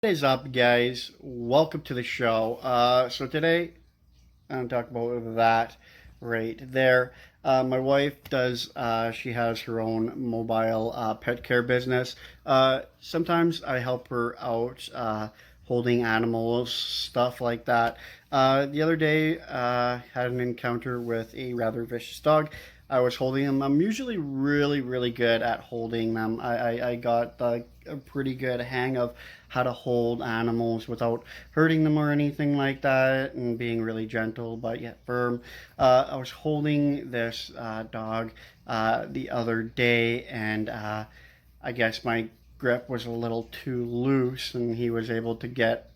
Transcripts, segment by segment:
What is up, guys? Welcome to the show. So today I'm talking about that right there. My wife does. She has her own mobile pet care business. Sometimes I help her out holding animals, stuff like that. The other day, had an encounter with a rather vicious dog. I was holding them. I'm usually really good at holding them. I got a pretty good hang of how to hold animals without hurting them or anything like that, and being really gentle but yet firm. I was holding this dog the other day, and I guess my grip was a little too loose, and he was able to get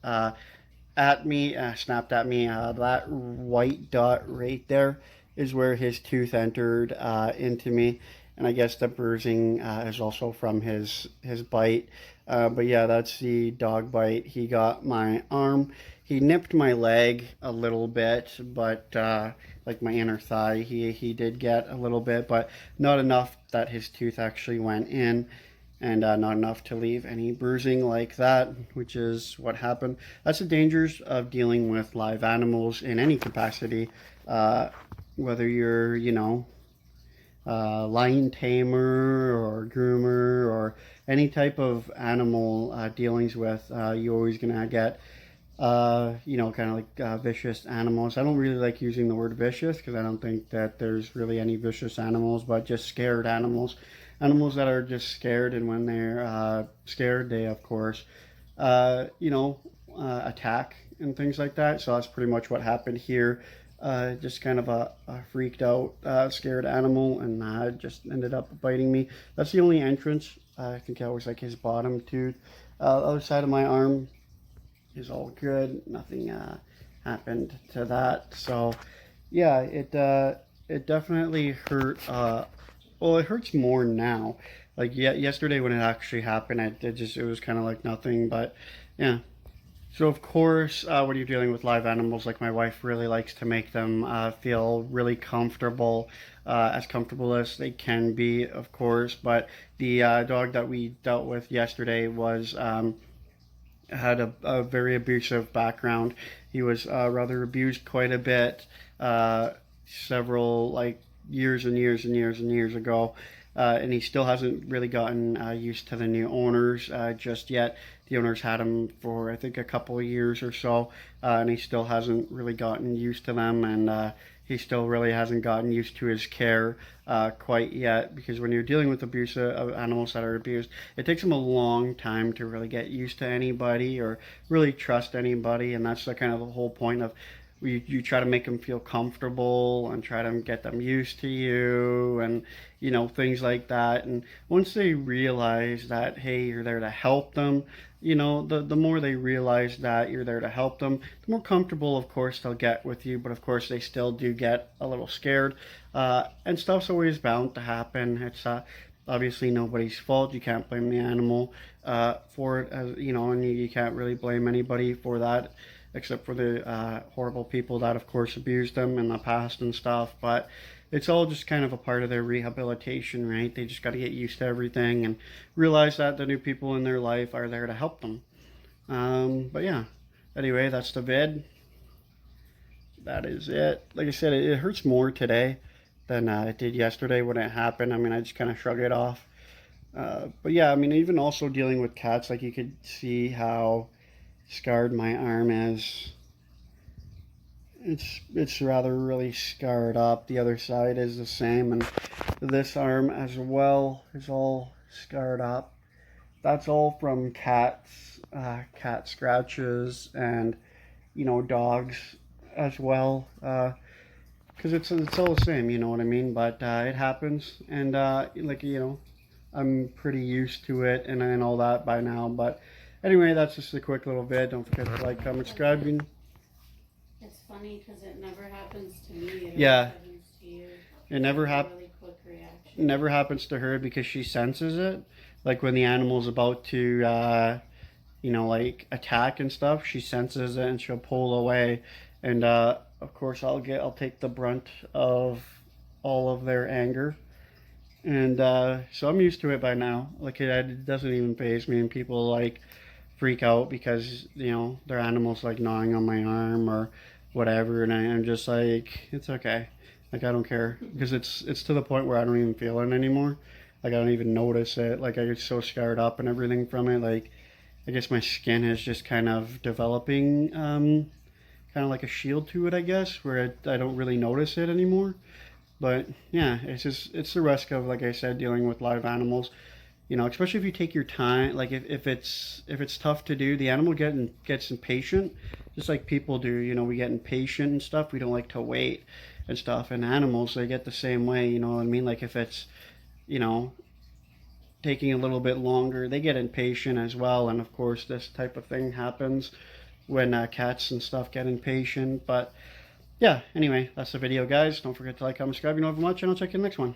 at me, snapped at me. That white dot right there is where his tooth entered into me, and I guess the bruising is also from his bite. But yeah, that's the dog bite. He got my arm. He nipped my leg a little bit, but like my inner thigh, he did get a little bit, but not enough that his tooth actually went in, and not enough to leave any bruising like that, which is what happened. That's the dangers of dealing with live animals in any capacity, uh, whether you're, lion tamer or groomer or any type of animal dealings with, you're always going to get kind of like vicious animals. I don't really like using the word vicious because I don't think that there's really any vicious animals, but just scared animals. Animals that are just scared, and when they're scared, they, of course, attack and things like that. So that's pretty much what happened here. Just kind of a freaked out, scared animal, and just ended up biting me. That's the only entrance. I think that was like his bottom tooth. The other side of my arm is all good. Nothing happened to that. So yeah, it definitely hurt. Well, it hurts more now. Like yeah, yesterday when it actually happened, it was kind of like nothing. But yeah. So of course, when you're dealing with live animals, like my wife really likes to make them feel really as comfortable as they can be, of course. But the dog that we dealt with yesterday was had a very abusive background. He was rather abused quite a bit, uh, several like years and years and years and years ago. And he still hasn't really gotten used to the new owners just yet. The owners had him for I think a couple of years or so, and he still hasn't really gotten used to them, and he still really hasn't gotten used to his care quite yet. Because when you're dealing with abuse of animals that are abused, it takes them a long time to really get used to anybody or really trust anybody, and that's the kind of the whole point of you try to make them feel comfortable and try to get them used to you, and things like that. And once they realize that, hey, you're there to help them, the more they realize that you're there to help them, the more comfortable, of course, they'll get with you. But of course they still do get a little scared, and stuff's always bound to happen. It's obviously nobody's fault. You can't blame the animal for it, as and you can't really blame anybody for that, except for the horrible people that, of course, abused them in the past and stuff. But it's all just kind of a part of their rehabilitation, right? They just got to get used to everything and realize that the new people in their life are there to help them. But yeah, anyway, that's the vid. That is it. Like I said, it hurts more today than it did yesterday when it happened. I mean, I just kind of shrug it off. But yeah, I mean, even also dealing with cats, like you could see how scarred my arm is. It's rather really scarred up. The other side is the same, and this arm as well is all scarred up. That's all from cat scratches, and dogs as well. Because it's all the same, you know what I mean. But it happens, and I'm pretty used to it and all that by now. But anyway, that's just a quick little vid. Don't forget to like, comment, subscribe. It's funny because it never happens to me. It always Yeah, happens to you. it You never have a hap- really quick reaction. never happens to her because she senses it. Like when the animal's about to, like attack and stuff, she senses it and she'll pull away. And of course, I'll take the brunt of all of their anger. And so I'm used to it by now. Like it doesn't even faze me, and people like freak out because, you know, their animals like gnawing on my arm or whatever, and I'm just like, it's okay. Like, I don't care, because it's to the point where I don't even feel it anymore. Like, I don't even notice it. Like, I get so scarred up and everything from it. Like, I guess my skin is just kind of developing, kind of like a shield to it, I guess, where I don't really notice it anymore. But yeah, it's the risk of, like I said, dealing with live animals. You know, especially if you take your time. Like, if it's tough to do, the animal gets impatient, just like people do. You know, we get impatient and stuff. We don't like to wait and stuff. And animals, they get the same way. You know what I mean? Like, if it's, you know, taking a little bit longer, they get impatient as well. And of course, this type of thing happens when cats and stuff get impatient. But yeah, anyway, that's the video, guys. Don't forget to like, comment, subscribe. You know how much, and I'll check you in the next one.